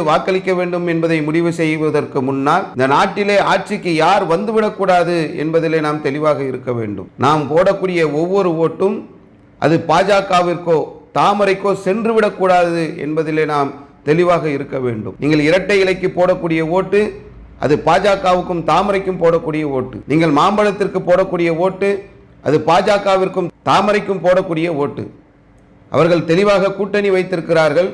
வாக்களிக்க வேண்டும் என்பதை முடிவு செய்வதற்கு முன்னால் இந்த நாட்டிலே ஆட்சிக்கு யார் வந்துவிடக்கூடாது என்பதிலே நாம் தெளிவாக இருக்க வேண்டும். நாம் போடக்கூடிய ஒவ்வொரு ஓட்டும் அது பாஜகவிற்கோ தாமரைக்கோ சென்று விடக்கூடாது என்பதிலே நாம் தெளிவாக இருக்க வேண்டும். நீங்கள் இரட்டை இலைக்கு போடக்கூடிய ஓட்டு அது பாஜகவுக்கும் தாமரைக்கும் போடக்கூடிய ஓட்டு. நீங்கள் மாம்பழத்திற்கு போடக்கூடிய ஓட்டு அது பாஜகவிற்கும் தாமரைக்கும் போடக்கூடிய ஓட்டு. அவர்கள் தெளிவாக கூட்டணி வைத்திருக்கிறார்கள்.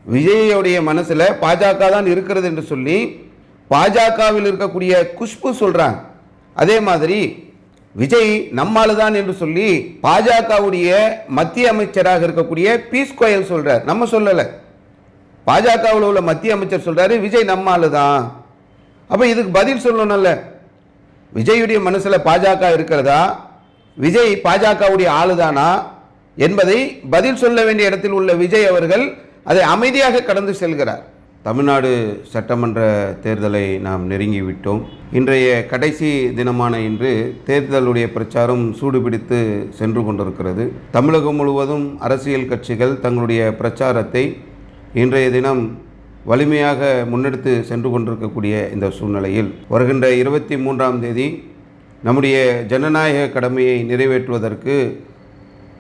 விஜயுடைய மனசுல பாஜக தான் இருக்கிறது என்று சொல்லி பாஜகவில் இருக்கக்கூடிய குஷ்பு சொல்றாங்க. அதே மாதிரி விஜய் நம்மால்தான் என்று சொல்லி பாஜகவுடைய மத்திய அமைச்சராக இருக்கக்கூடிய பீஸ் கோயல் சொல்றார். நம்ம சொல்லல, பாஜகவில் உள்ள மத்திய அமைச்சர் சொல்றாரு விஜய் நம்மால்தான். அப்ப இதுக்கு பதில் சொல்லணும்ல. விஜயுடைய மனசுல பாஜக இருக்கிறதா, விஜய் பாஜகவுடைய ஆளுதானா என்பதை பதில் சொல்ல வேண்டிய இடத்தில் உள்ள விஜய் அவர்கள் அதை அமைதியாக கடந்து செல்கிறார். தமிழ்நாடு சட்டமன்ற தேர்தலை நாம் நெருங்கிவிட்டோம். இன்றைய கடைசி தினமான இன்று தேர்தலுடைய பிரச்சாரம் சூடுபிடித்து சென்று கொண்டிருக்கிறது. தமிழகம் முழுவதும் அரசியல் கட்சிகள் தங்களுடைய பிரச்சாரத்தை இன்றைய தினம் வலிமையாக முன்னெடுத்து சென்று கொண்டிருக்கக்கூடிய இந்த சூழ்நிலையில் வருகின்ற 23ஆம் தேதி நம்முடைய ஜனநாயக கடமையை நிறைவேற்றுவதற்கு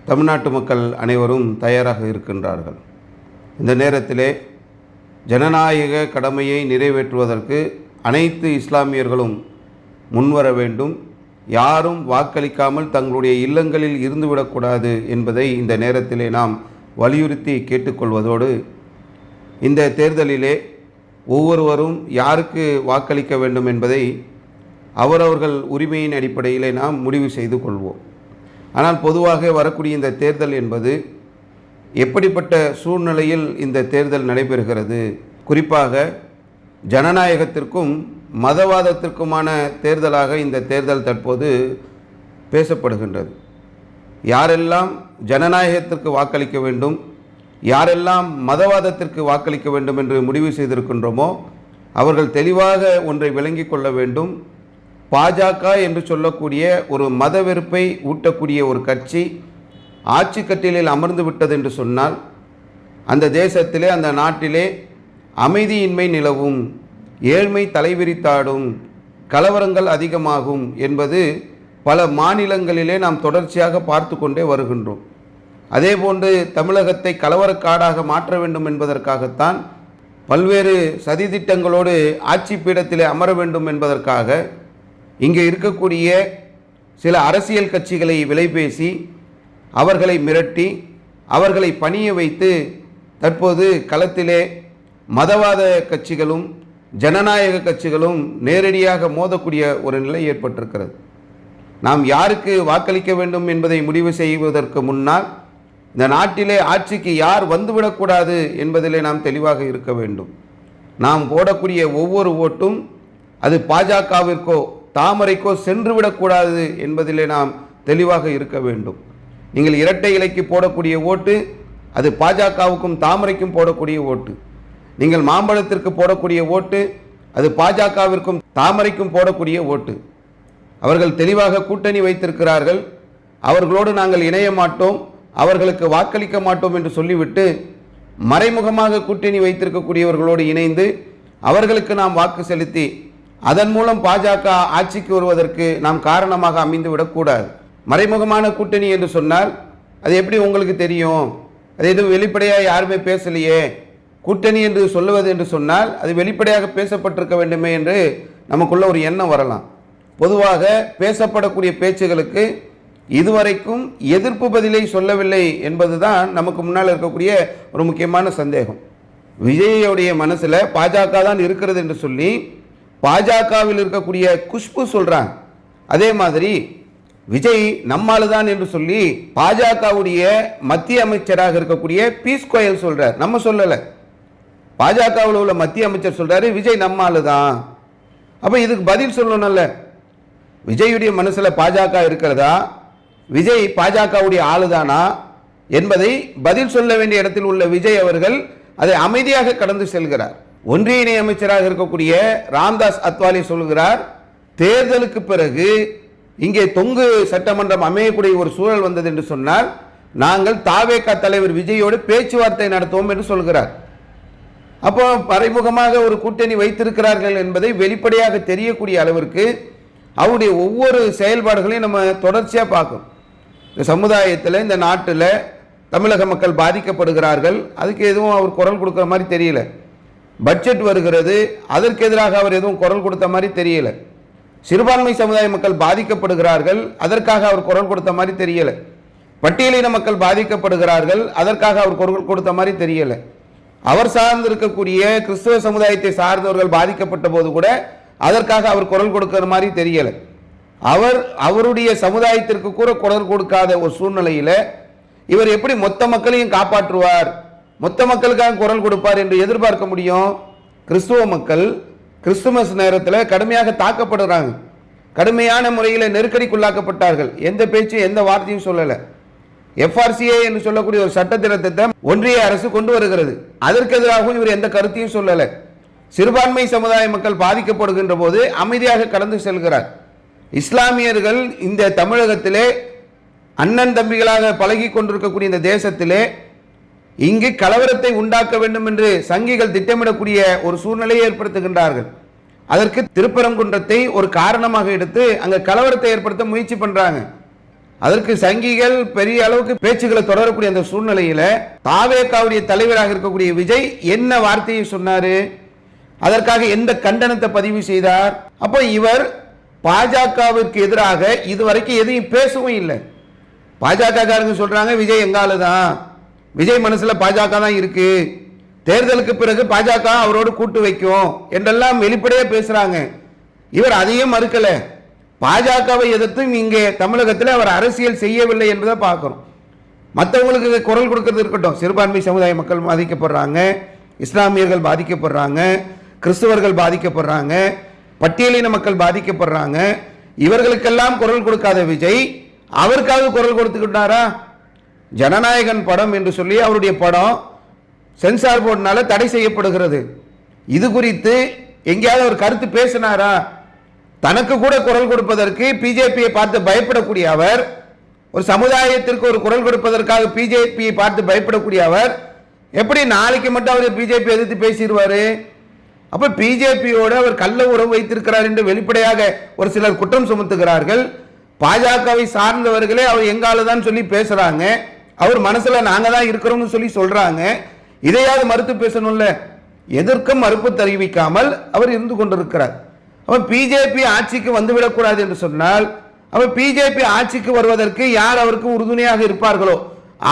தமிழ்நாட்டு மக்கள் அனைவரும் தயாராக இருக்கின்றார்கள். இந்த நேரத்திலே ஜனநாயக கடமையை நிறைவேற்றுவதற்கு அனைத்து இஸ்லாமியர்களும் முன்வர வேண்டும். யாரும் வாக்களிக்காமல் தங்களுடைய இல்லங்களில் இருந்துவிடக்கூடாது என்பதை இந்த நேரத்திலே நாம் வலியுறுத்தி கேட்டுக்கொள்வதோடு, இந்த தேர்தலிலே ஒவ்வொருவரும் யாருக்கு வாக்களிக்க வேண்டும் என்பதை அவரவர்கள் உரிமையின் அடிப்படையிலே நாம் முடிவு செய்து கொள்வோம். ஆனால் பொதுவாக வரக்கூடிய இந்த தேர்தல் என்பது எப்படிப்பட்ட சூழ்நிலையில் இந்த தேர்தல் நடைபெறுகிறது, குறிப்பாக ஜனநாயகத்திற்கும் மதவாதத்திற்குமான தேர்தலாக இந்த தேர்தல் தற்போது பேசப்படுகின்றது. யாரெல்லாம் ஜனநாயகத்திற்கு வாக்களிக்க வேண்டும், யாரெல்லாம் மதவாதத்திற்கு வாக்களிக்க வேண்டும் என்று முடிவு செய்திருக்கின்றோமோ அவர்கள் தெளிவாக ஒன்றை விளங்கிக் கொள்ள வேண்டும். பாஜக என்று சொல்லக்கூடிய ஒரு மத வெறுப்பை ஊட்டக்கூடிய ஒரு கட்சி ஆட்சி கட்டிலில் அமர்ந்து விட்டது என்று சொன்னால் அந்த தேசத்திலே, அந்த நாட்டிலே அமைதியின்மை நிலவும், ஏழ்மை தலைவிரித்தாடும், கலவரங்கள் அதிகமாகும் என்பது பல மாநிலங்களிலே நாம் தொடர்ச்சியாக பார்த்து கொண்டே வருகின்றோம். அதேபோன்று தமிழகத்தை கலவரக்காடாக மாற்ற வேண்டும் என்பதற்காகத்தான் பல்வேறு சதித்திட்டங்களோடு ஆட்சி பீடத்திலே அமர வேண்டும் என்பதற்காக இங்கே இருக்கக்கூடிய சில அரசியல் கட்சிகளை விலைபேசி அவர்களை மிரட்டி அவர்களை பணிய வைத்து தற்போது களத்திலே மதவாத கட்சிகளும் ஜனநாயக கட்சிகளும் நேரடியாக மோதக்கூடிய ஒரு நிலை ஏற்பட்டிருக்கிறது. நாம் யாருக்கு வாக்களிக்க வேண்டும் என்பதை முடிவு செய்வதற்கு முன்னால் இந்த நாட்டிலே ஆட்சிக்கு யார் வந்துவிடக்கூடாது என்பதிலே நாம் தெளிவாக இருக்க வேண்டும். நாம் போடக்கூடிய ஒவ்வொரு ஓட்டும் அது பாஜகவிற்கோ தாமரைக்கோ சென்று விடக்கூடாது என்பதிலே நாம் தெளிவாக இருக்க வேண்டும். நீங்கள் இரட்டை இலைக்கு போடக்கூடிய ஓட்டு அது பாஜகவுக்கும் தாமரைக்கும் போடக்கூடிய ஓட்டு. நீங்கள் மாம்பழத்திற்கு போடக்கூடிய ஓட்டு அது பாஜகவிற்கும் தாமரைக்கும் போடக்கூடிய ஓட்டு. அவர்கள் தெளிவாக கூட்டணி வைத்திருக்கிறார்கள். அவர்களோடு நாங்கள் இணைய மாட்டோம், அவர்களுக்கு வாக்களிக்க மாட்டோம் என்று சொல்லிவிட்டு மறைமுகமாக கூட்டணி வைத்திருக்கக்கூடியவர்களோடு இணைந்து அவர்களுக்கு நாம் வாக்கு செலுத்தி அதன் மூலம் பாஜக ஆட்சிக்கு வருவதற்கு நாம் காரணமாக அமைந்து விடக்கூடாது. மறைமுகமான கூட்டணி என்று சொன்னால் அது எப்படி உங்களுக்கு தெரியும்? அது எதுவும் வெளிப்படையாக யாருமே பேசலையே. கூட்டணி என்று சொல்லுவது என்று சொன்னால் அது வெளிப்படையாக பேசப்பட்டிருக்க வேண்டுமே என்று நமக்குள்ள ஒரு எண்ணம் வரலாம். பொதுவாக பேசப்படக்கூடிய பேச்சுகளுக்கு இதுவரைக்கும் எதிர்ப்பு பதிலை சொல்லவில்லை என்பதுதான் நமக்கு முன்னால் இருக்கக்கூடிய ஒரு முக்கியமான சந்தேகம். விஜயுடைய மனசுல பாஜக தான் இருக்கிறது என்று சொல்லி பாஜகவில் இருக்கக்கூடிய குஷ்பு சொல்றாங்க. அதே மாதிரி விஜய் நம்மால்தான் என்று சொல்லி பாஜகவுடைய மத்திய அமைச்சராக இருக்கக்கூடிய பீஸ் கோயல் சொல்றார். நம்ம சொல்லல, பாஜகவில் உள்ள மத்திய அமைச்சர் சொல்றாரு விஜய் நம்மால்தான். அப்ப இதுக்கு பதில் சொல்லணும்ல. விஜயுடைய மனசுல பாஜக இருக்கிறதா, விஜய் பாஜகவுடைய ஆளுதானா என்பதை பதில் சொல்ல வேண்டிய இடத்தில் உள்ள விஜய் அவர்கள் அதை அமைதியாக கடந்து செல்கிறார். ஒன்றிய இணை அமைச்சராக இருக்கக்கூடிய ராம்தாஸ் அத்வாலே சொல்கிறார், தேர்தலுக்கு பிறகு இங்கே தொங்கு சட்டமன்றம் அமையக்கூடிய ஒரு சூழல் வந்தது என்று சொன்னால் நாங்கள் தாவேகா தலைவர் விஜயோடு பேச்சுவார்த்தை நடத்துவோம் என்று சொல்கிறார். அப்போ மறைமுகமாக ஒரு கூட்டணி வைத்திருக்கிறார்கள் என்பதை வெளிப்படையாக தெரியக்கூடிய அளவிற்கு அவருடைய ஒவ்வொரு செயல்பாடுகளையும் நம்ம தொடர்ச்சியாக பார்க்கணும். இந்த சமுதாயத்தில், இந்த நாட்டில் தமிழக மக்கள் பாதிக்கப்படுகிறார்கள், அதுக்கு எதுவும் அவர் குரல் கொடுக்குற மாதிரி தெரியல. பட்ஜெட் வருகிறது, அதற்கு எதிராக அவர் எதுவும் குரல் கொடுத்த மாதிரி தெரியல. சிறுபான்மை சமுதாய மக்கள் பாதிக்கப்படுகிறார்கள், அதற்காக அவர் குரல் கொடுத்த மாதிரி தெரியல. பட்டியலின மக்கள் பாதிக்கப்படுகிறார்கள், அதற்காக அவர் குரல் கொடுத்த மாதிரி தெரியல. அவர் சார்ந்திருக்கக்கூடிய கிறிஸ்தவ சமுதாயத்தை சார்ந்தவர்கள் பாதிக்கப்பட்ட போது கூட அதற்காக அவர் குரல் கொடுக்கிற மாதிரி தெரியல. அவருடைய சமுதாயத்திற்கு கூட குரல் கொடுக்காத ஒரு சூழ்நிலையில் இவர் எப்படி மொத்த மக்களையும் காப்பாற்றுவார், மொத்த மக்களுக்காக குரல் கொடுப்பார் என்று எதிர்பார்க்க முடியும்? கிறிஸ்துவ மக்கள் கிறிஸ்துமஸ் நேரத்தில் கடுமையாக தாக்கப்படுறாங்க, கடுமையான முறையில் நெருக்கடிக்குள்ளாக்கப்பட்டார்கள். எந்த பேச்சும் எந்த வார்த்தையும் சொல்லலை. FRCA என்று சொல்லக்கூடிய ஒரு சட்ட திருத்தத்தை ஒன்றிய அரசு கொண்டு வருகிறது, அதற்கு எதிராகவும் இவர் எந்த கருத்தையும் சொல்லலை. சிறுபான்மை சமுதாய மக்கள் பாதிக்கப்படுகின்ற போது அமைதியாக கடந்து செல்கிறார். இஸ்லாமியர்கள் இந்த தமிழகத்திலே அண்ணன் தம்பிகளாக பழகி கொண்டிருக்கக்கூடிய இந்த தேசத்திலே இங்கு கலவரத்தை உண்டாக்க வேண்டும் என்று சங்கிகள் திட்டமிடக்கூடிய ஒரு சூழ்நிலையை ஏற்படுத்துகின்றார்கள். அதற்கு திருப்பரங்குன்றத்தை ஒரு காரணமாக எடுத்து அங்க கலவரத்தை ஏற்படுத்த முயற்சி பண்றாங்க. அதற்கு சங்கிகள் பெரிய அளவுக்கு பேச்சுக்களை தொடரக்கூடிய அந்த சூழ்நிலையில தாவேகாவுடைய தலைவராக இருக்கக்கூடிய விஜய் என்ன வார்த்தையை சொன்னாரு, அதற்காக எந்த கண்டனத்தை பதிவு செய்தார்? அப்போ இவர் பாஜகவிற்கு எதிராக இதுவரைக்கும் எதையும் பேசவும் இல்லை. பாஜக காரங்க சொல்றாங்க விஜய் எங்கால தான், விஜய் மனசுல பாஜக தான் இருக்கு, தேர்தலுக்கு பிறகு பாஜக அவரோடு கூட்டு வைக்கும் என்றெல்லாம் வெளிப்படையா பேசுறாங்க. இவர் அதையும் மறுக்கல. பாஜகவை எதிர்த்தும் இங்கே தமிழகத்தில் அவர் அரசியல் செய்யவில்லை என்பதை பார்க்கிறோம். மற்றவங்களுக்கு குரல் கொடுக்கறது இருக்கட்டும், சிறுபான்மை சமுதாய மக்கள் பாதிக்கப்படுறாங்க, இஸ்லாமியர்கள் பாதிக்கப்படுறாங்க, கிறிஸ்தவர்கள் பாதிக்கப்படுறாங்க, பட்டியலின மக்கள் பாதிக்கப்படுறாங்க. இவர்களுக்கெல்லாம் குரல் கொடுக்காத விஜய் அவருக்காக குரல் கொடுத்துக்கிட்டாரா? ஜனநாயகன் படம் என்று சொல்லி அவருடைய படம் சென்சார் போர்டுனால தடை செய்யப்படுகிறது. இது குறித்து எங்கேயாவது ஒரு கருத்து பேசினாரா? தனக்கு கூட குரல் கொடுப்பதற்கு பிஜேபியை பார்த்து பயப்படக்கூடிய அவர், ஒரு சமுதாயத்திற்கு ஒரு குரல் கொடுப்பதற்காக பிஜேபியை பார்த்து பயப்படக்கூடிய அவர் எப்படி நாளைக்கு மட்டும் அவர் பிஜேபி எதிர்த்து பேசிடுவாரு? அப்ப பிஜேபியோடு அவர் கள்ள உறவு வைத்திருக்கிறார் என்று வெளிப்படையாக ஒரு சிலர் குற்றம் சுமத்துகிறார்கள். பாஜகவை சார்ந்தவர்களே அவர் எங்கால தான் சொல்லி பேசுறாங்க, அவர் மனசுல நாங்க தான் இருக்கிறோம்னு சொல்லி சொல்றாங்க. இதையாவது மறுத்து பேசணும்ல, எதற்கும் மறுப்பு தெரிவிக்காமல் அவர் இருந்து கொண்டிருக்கிறார். அவன் பிஜேபி ஆட்சிக்கு வந்துவிடக்கூடாது என்று சொன்னால், அவன் பிஜேபி ஆட்சிக்கு வருவதற்கு யார் அவருக்கு உறுதுணையாக இருப்பார்களோ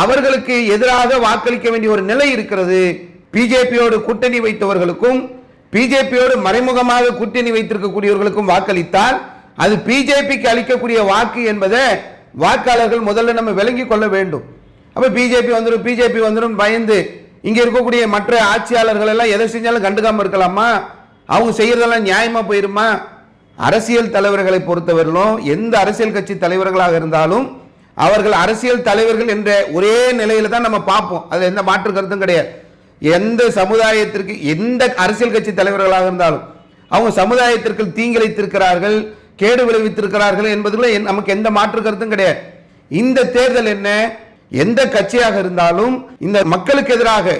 அவர்களுக்கு எதிராக வாக்களிக்க வேண்டிய ஒரு நிலை இருக்கிறது. பிஜேபியோடு கூட்டணி வைத்தவர்களுக்கும் பிஜேபியோடு மறைமுகமாக கூட்டணி வைத்திருக்கக்கூடியவர்களுக்கும் வாக்களித்தால் அது பிஜேபிக்கு அளிக்கக்கூடிய வாக்கு என்பதை வாக்காளர்கள் முதல்ல நம்ம விளங்கி கொள்ள வேண்டும். அப்ப பிஜேபி வந்துடும் பயந்து இங்க இருக்கக்கூடிய மற்ற ஆட்சியாளர்கள் எல்லாம் எதை செஞ்சாலும் கண்டுக்காம இருக்கலாமா? அவங்க செய்யறதெல்லாம் நியாயமா போயிருமா? அரசியல் தலைவர்களை பொறுத்தவரையிலும் எந்த அரசியல் கட்சி தலைவர்களாக இருந்தாலும் அவர்கள் அரசியல் தலைவர்கள் என்ற ஒரே நிலையில தான் நம்ம பார்ப்போம். அது எந்த மாற்று கருத்தும் கிடையாது. எந்த சமுதாயத்திற்கு எந்த அரசியல் கட்சி தலைவர்களாக இருந்தாலும் அவங்க சமுதாயத்திற்கு தீங்கிழைத்திருக்கிறார்கள், கேடு விளைவித்திருக்கிறார்கள் என்பதுல நமக்கு எந்த மாற்று கருத்தும் கிடையாது. இந்த தேர்தல் என்ன, எந்த கட்சியாக இருந்தாலும் இந்த மக்களுக்கு எதிராக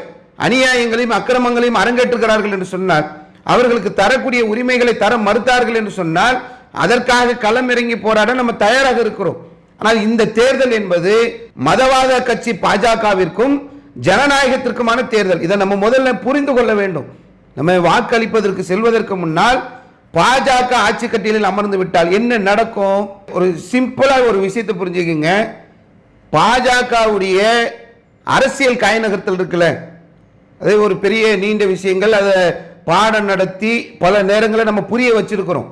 அநியாயங்களையும் அக்கிரமங்களையும் அரங்கேற்றுகிறார்கள் என்று சொன்னால், அவர்களுக்கு தரக்கூடிய உரிமைகளை தர மறுத்தார்கள் என்று சொன்னால் அதற்காக களம் இறங்கி போராட நம்ம தயாராக இருக்கிறோம். ஆனால் இந்த தேர்தல் என்பது மதவாத கட்சி பாஜகவிற்கும் ஜனநாயகத்திற்குமான தேர்தல். இதை நம்ம முதல்ல புரிந்து கொள்ள வேண்டும். நம்ம வாக்களிப்பதற்கு செல்வதற்கு முன்னால் பாஜக ஆட்சி கட்டிலில் அமர்ந்து விட்டால் என்ன நடக்கும்? ஒரு சிம்பிளா ஒரு விஷயத்தை புரிஞ்சுக்கங்க. பாஜகவுடைய அரசியல் காய்நகர்த்தல் இருக்குல்ல, அது ஒரு பெரிய நீண்ட விஷயங்கள். அதை பாடம் நடத்தி பல நேரங்களில் நம்ம புரிய வச்சிருக்கிறோம்.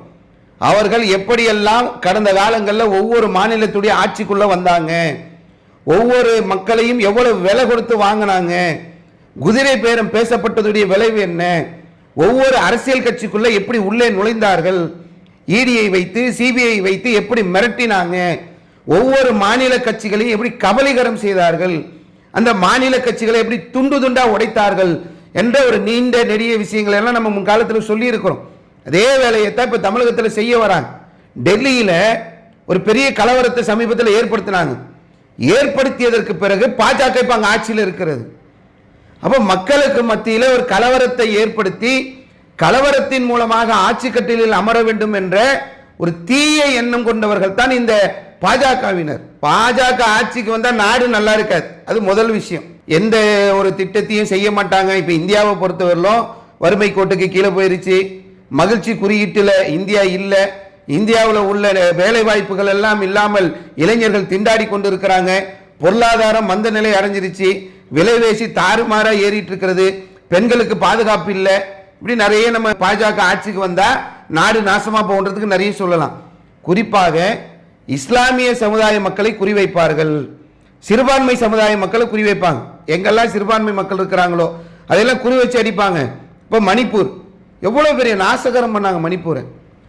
அவர்கள் எப்படியெல்லாம் கடந்த காலங்களில் ஒவ்வொரு மாநிலத்துடைய ஆட்சிக்குள்ள வந்தாங்க, ஒவ்வொரு மக்களையும் எவ்வளவு விலை கொடுத்து வாங்கினாங்க, குதிரை பேரம் பேசப்பட்டதுடைய விளைவு என்ன, ஒவ்வொரு அரசியல் கட்சிக்குள்ள எப்படி உள்ளே நுழைந்தார்கள், இடியை வைத்து சிபிஐ வைத்து எப்படி மிரட்டினாங்க, ஒவ்வொரு மாநில கட்சிகளையும் எப்படி கபலீகரம் செய்தார்கள், அந்த மாநில கட்சிகளை எப்படி துண்டு துண்டா உடைத்தார்கள் என்ற ஒரு நீண்ட நெடிய விஷயங்களை எல்லாம் நம்ம முன்காலத்தில் சொல்லி இருக்கிறோம். அதே வேலையை தான் இப்ப தமிழகத்தில் செய்ய வராங்க. டெல்லியில ஒரு பெரிய கலவரத்தை சமீபத்தில் ஏற்படுத்தினாங்க. ஏற்படுத்தியதற்கு பிறகு பாஜக இப்ப அங்க ஆட்சியில் இருக்கிறது. அப்போ மக்களுக்கு மத்தியில் ஒரு கலவரத்தை ஏற்படுத்தி கலவரத்தின் மூலமாக ஆட்சி கட்டிலில் அமர வேண்டும் என்ற ஒரு தீய எண்ணம் கொண்டவர்கள் தான் இந்த பாஜகவினர். பாஜக ஆட்சிக்கு வந்தால் நாடு நல்லா இருக்காது, அது முதல் விஷயம். எந்த ஒரு திட்டத்தையும் செய்ய மாட்டாங்க. இப்போ இந்தியாவை பொறுத்தவரையிலும் வறுமை கோட்டுக்கு கீழே போயிருச்சு, மகிழ்ச்சி குறியீட்டில் இந்தியா இல்லை, இந்தியாவில் உள்ள வேலை வாய்ப்புகள் எல்லாம் இல்லாமல் இளைஞர்கள் திண்டாடி கொண்டு இருக்கிறாங்க, பொருளாதாரம் மந்த நிலை அடைஞ்சிருச்சு, விலைவேசி தாறுமாறா ஏறிட்டு இருக்கிறது, பெண்களுக்கு பாதுகாப்பு இல்லை. இப்படி நிறைய நம்ம பாஜக ஆட்சிக்கு வந்தா நாடு நாசமா போன்றதுக்கு நிறைய சொல்லலாம். குறிப்பாக இஸ்லாமிய சமுதாய மக்களை குறிவைப்பார்கள், சிறுபான்மை சமுதாய மக்களை குறிவைப்பாங்க. எங்கெல்லாம் சிறுபான்மை மக்கள் இருக்கிறாங்களோ அதெல்லாம் குறி வச்சு அடிப்பாங்க. இப்போ மணிப்பூர் எவ்வளவு பெரிய நாசகரம் பண்ணாங்க. மணிப்பூரை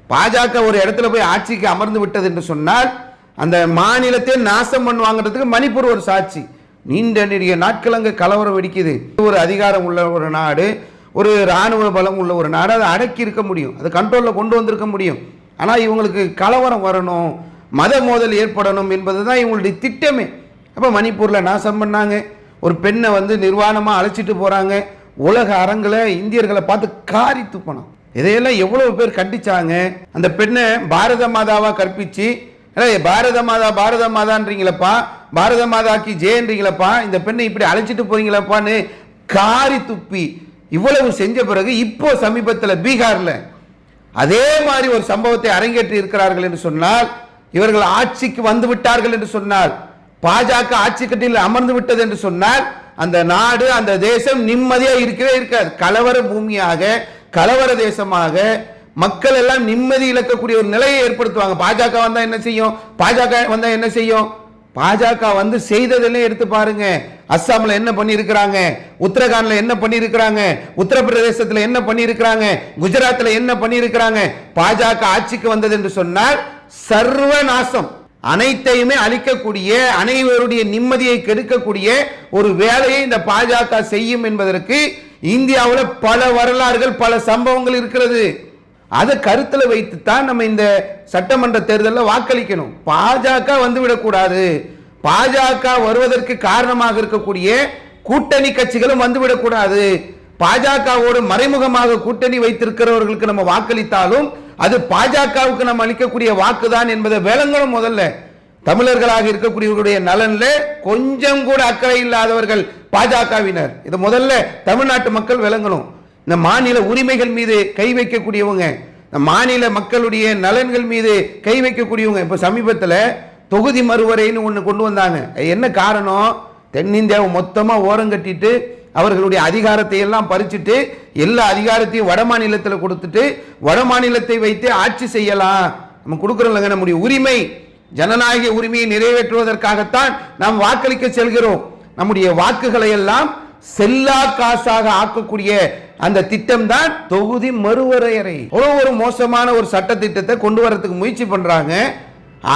பாஜக ஒரு இடத்துல போய் ஆட்சிக்கு அமர்ந்து விட்டது என்று சொன்னால் அந்த மாநிலத்தை நாசம் பண்ணுவாங்கிறதுக்கு மணிப்பூர் ஒரு சாட்சி. நீண்ட நெடிய நாட்கள் அங்கே கலவரம் வெடிக்குது. ஒரு அதிகாரம் உள்ள ஒரு நாடு, ஒரு இராணுவ பலம் உள்ள ஒரு நாடு, அதை அடக்கி இருக்க முடியும், அதை கண்ட்ரோலில் கொண்டு வந்திருக்க முடியும். ஆனால் இவங்களுக்கு கலவரம் வரணும், மத மோதல் ஏற்படணும் என்பது தான் இவங்களுடைய திட்டமே. அப்போ மணிப்பூரில் நாசம் பண்ணாங்க. ஒரு பெண்ணை நிர்வாணமாக அழைச்சிட்டு போகிறாங்க. உலக அரங்கில் இந்தியர்களை பார்த்து காரி துப்பணும். இதையெல்லாம் எவ்வளவு பேர் கண்டிச்சாங்க. அந்த பெண்ணை பாரத மாதாவாக கற்பிச்சு, பாரத மாதா பாரத மாதான்றீங்களப்பா, பாரத மாதாக்கு ஜெயன்றீங்களப்பா, இந்த பெண்ணை இப்படி அழைச்சிட்டு போறீங்களப்பான்னு காரி துப்பி இவ்வளவு செஞ்ச பிறகு இப்போ சமீபத்தில் பீகார்ல அதே மாதிரி ஒரு சம்பவத்தை அரங்கேற்றி இருக்கிறார்கள் என்று சொன்னால், இவர்கள் ஆட்சிக்கு வந்து விட்டார்கள் என்று சொன்னால், பாஜக ஆட்சி கட்டில் அமர்ந்து விட்டது என்று சொன்னால், அந்த நாடு அந்த தேசம் நிம்மதியா இருக்கவே இருக்காது. கலவர பூமியாக, கலவர தேசமாக மக்கள் எல்லாம் நிம்மதி இழக்கக்கூடிய ஒரு நிலையை ஏற்படுத்துவாங்க. பாஜக வந்தா என்ன செய்யும், பாஜக வந்தா என்ன செய்யும், பாஜக செய்ததெல்லாம் எடுத்து பாருங்க. அஸ்ஸாம்ல என்ன பண்ணி இருக்கிறாங்க, உத்தரகாண்ட்ல என்ன பண்ணி இருக்கிறாங்க, உத்தரப்பிரதேசத்தில் என்ன பண்ணி இருக்கிறாங்க, குஜராத்தில் என்ன பண்ணி இருக்கிறாங்க. பாஜக ஆட்சிக்கு வந்தது என்று சொன்னால் சர்வ நாசம், அனைத்தையுமே அழிக்கக்கூடிய, அனைவருடைய நிம்மதியை கெடுக்கக்கூடிய ஒரு வேலையை இந்த பாஜக செய்யும் என்பதற்கு இந்தியாவில் பல வரலாறுகள், பல சம்பவங்கள் இருக்கிறது. அதை கருத்தில் வைத்துத்தான் நம்ம இந்த சட்டமன்ற தேர்தலில் வாக்களிக்கணும். பாஜக வந்துவிடக்கூடாது. பாஜக வருவதற்கு காரணமாக இருக்கக்கூடிய கூட்டணி கட்சிகளும் வந்துவிடக்கூடாது. பாஜகவோடு மறைமுகமாக கூட்டணி வைத்திருக்கிறவர்களுக்கு நம்ம வாக்களித்தாலும் அது பாஜகவுக்கு நம்ம அளிக்கக்கூடிய வாக்குதான் என்பதை விளங்கணும். முதல்ல தமிழர்களாக இருக்கக்கூடியவர்களுடைய நலன்ல கொஞ்சம் கூட அக்கறை இல்லாதவர்கள் பாஜகவினர். இது முதல்ல தமிழ்நாட்டு மக்கள் விளங்கணும். இந்த மாநில உரிமைகள் மீது கை வைக்கக்கூடியவங்க, இந்த மாநில மக்களுடைய நலன்கள் மீது கை வைக்கக்கூடியவங்க. இப்ப சமீபத்தில் தொகுதி மறுவரைன்னு ஒன்று கொண்டு வந்தாங்க. என்ன காரணம், தென்னிந்தியாவை மொத்தமா ஓரங்கட்டிட்டு அவர்களுடைய அதிகாரத்தை எல்லாம் பறிச்சுட்டு எல்லா அதிகாரத்தையும் வட மாநிலத்தில் கொடுத்துட்டு வட மாநிலத்தை வைத்து ஆட்சி செய்யலாம். நம்ம கொடுக்கிறோம் நம்முடைய உரிமை, ஜனநாயக உரிமையை நிறைவேற்றுவதற்காகத்தான் நாம் வாக்களிக்க செல்கிறோம். நம்முடைய வாக்குகளை எல்லாம் செல்லா காசாக ஆக்கக்கூடிய அந்த திட்டம் தான் தொகுதி மறுவரையறை. ஒரு மோசமான ஒரு சட்ட திட்டத்தை கொண்டு வரதுக்கு முயற்சி பண்றாங்க.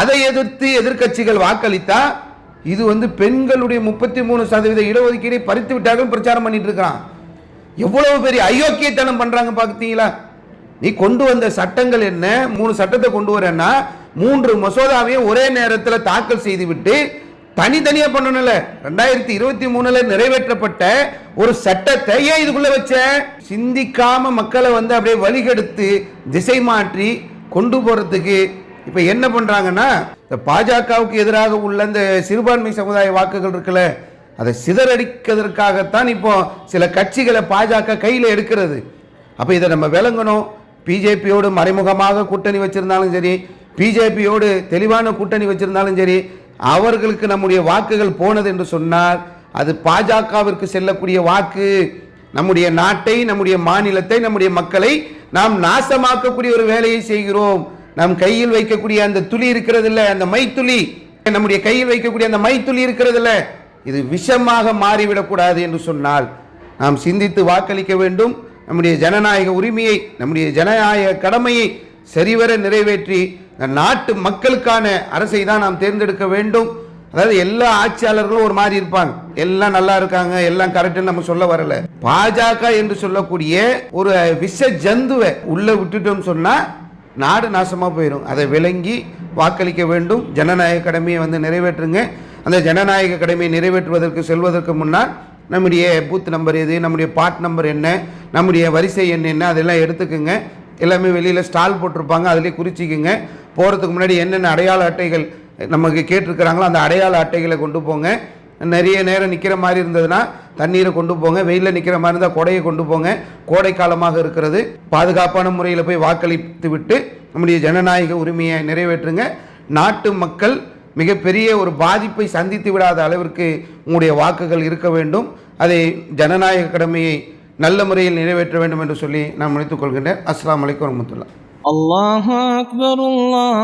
அதை எதிர்த்து எதிர்கட்சிகள் வாக்களித்தா இது பெண்களுடைய 33% இடஒதுக்கீடை பறித்து விட்டார்கள் பிரச்சாரம் பண்ணிட்டு இருக்கான். எவ்வளவு பெரிய அயோக்கியத்தனம் பண்றாங்க பாத்தீங்களா? நீ கொண்டு வந்த சட்டங்கள் என்ன, 3 சட்டத்தை கொண்டு வரேன்னா 3 மசோதாவையும் ஒரே நேரத்தில் தாக்கல் செய்து விட்டு தனித்தனியா பண்ணணும்ல. 2023 நிறைவேற்றப்பட்ட ஒரு சட்டத்தை ஏன் இதுக்குள்ள வச்ச? சிந்திக்காம மக்களை அப்படியே வழிகெடுத்து திசை மாற்றி கொண்டு போறதுக்கு இப்ப என்ன பண்றாங்கன்னா, பாஜகவுக்கு எதிராக உள்ள இந்த சிறுபான்மை சமுதாய வாக்குகள் இருக்குல்ல, அதை சிதறடிக்கிறதுக்காகத்தான் இப்போ சில கட்சிகளை பாஜக கையில் எடுக்கிறது. அப்ப இதை நம்ம விளங்கணும். பிஜேபியோடு மறைமுகமாக கூட்டணி வச்சிருந்தாலும் சரி, பிஜேபியோடு தெளிவான கூட்டணி வச்சிருந்தாலும் சரி, அவர்களுக்கு நம்முடைய வாக்குகள் போனது என்று சொன்னால் அது பாஜகவிற்கு செல்லக்கூடிய வாக்கு. நம்முடைய நாட்டை, நம்முடைய மாநிலத்தை, நம்முடைய மக்களை நாம் நாசமாக்கக்கூடிய ஒரு வேலையை செய்கிறோம். நம் கையில் வைக்கக்கூடிய அந்த துளி இருக்கிறது இல்ல, அந்த மைத்துளி, நம்முடைய கையில் வைக்கக்கூடிய அந்த மைத்துளி இருக்கிறது இல்ல, இது விஷமாக மாறிவிடக்கூடாது என்று சொன்னால் நாம் சிந்தித்து வாக்களிக்க வேண்டும். நம்முடைய ஜனநாயக உரிமையை, நம்முடைய ஜனநாயக கடமையை சரிவர நிறைவேற்றி நாட்டு மக்களுக்கான அரசை தான் நாம் தேர்ந்தெடுக்க வேண்டும். அதாவது எல்லா ஆட்சியாளர்களும் ஒரு மாதிரி இருப்பாங்க, எல்லாம் நல்லா இருக்காங்க, எல்லாம் கரெக்ட்னு நம்ம சொல்ல வரல. பாஜக என்று சொல்லக்கூடிய ஒரு விஷ ஜந்துவை உள்ள விட்டுட்டோம் சொன்னா நாடு நாசமா போயிடும். அதை விளங்கி வாக்களிக்க வேண்டும். ஜனநாயக கடமையை நிறைவேற்றுங்க. அந்த ஜனநாயக கடமையை நிறைவேற்றுவதற்கு செல்வதற்கு முன்னால் நம்முடைய பூத் நம்பர் எது, நம்முடைய பாட் நம்பர் என்ன, நம்முடைய வரிசை எண் என்ன, அதெல்லாம் எடுத்துக்குங்க. எல்லாமே வெளியில் ஸ்டால் போட்டிருப்பாங்க, அதிலே குறிச்சிக்குங்க. போகிறதுக்கு முன்னாடி என்னென்ன அடையாள அட்டைகள் நமக்கு கேட்டிருக்கிறாங்களோ அந்த அடையாள அட்டைகளை கொண்டு போங்க. நிறைய நேரம் நிற்கிற மாதிரி இருந்ததுன்னா தண்ணீரை கொண்டு போங்க. வெயிலில் நிற்கிற மாதிரி இருந்தால் கொடையை கொண்டு போங்க. கோடை காலமாக இருக்கிறது. பாதுகாப்பான முறையில் போய் வாக்களித்து விட்டு நம்முடைய ஜனநாயக உரிமையை நிறைவேற்றுங்க. நாட்டு மக்கள் மிகப்பெரிய ஒரு பாதிப்பை சந்தித்து விடாத அளவிற்கு உங்களுடைய வாக்குகள் இருக்க வேண்டும். அதை ஜனநாயக கடமையை நல்ல முறையில் நிறைவேற்ற வேண்டும் என்று சொல்லி நான் நினைத்துக் கொள்கின்றேன். அஸ்ஸலாமு அலைக்கும் வரஹ்மத்துல்லாஹ். அல்லாஹு அக்பர். அல்லாஹ்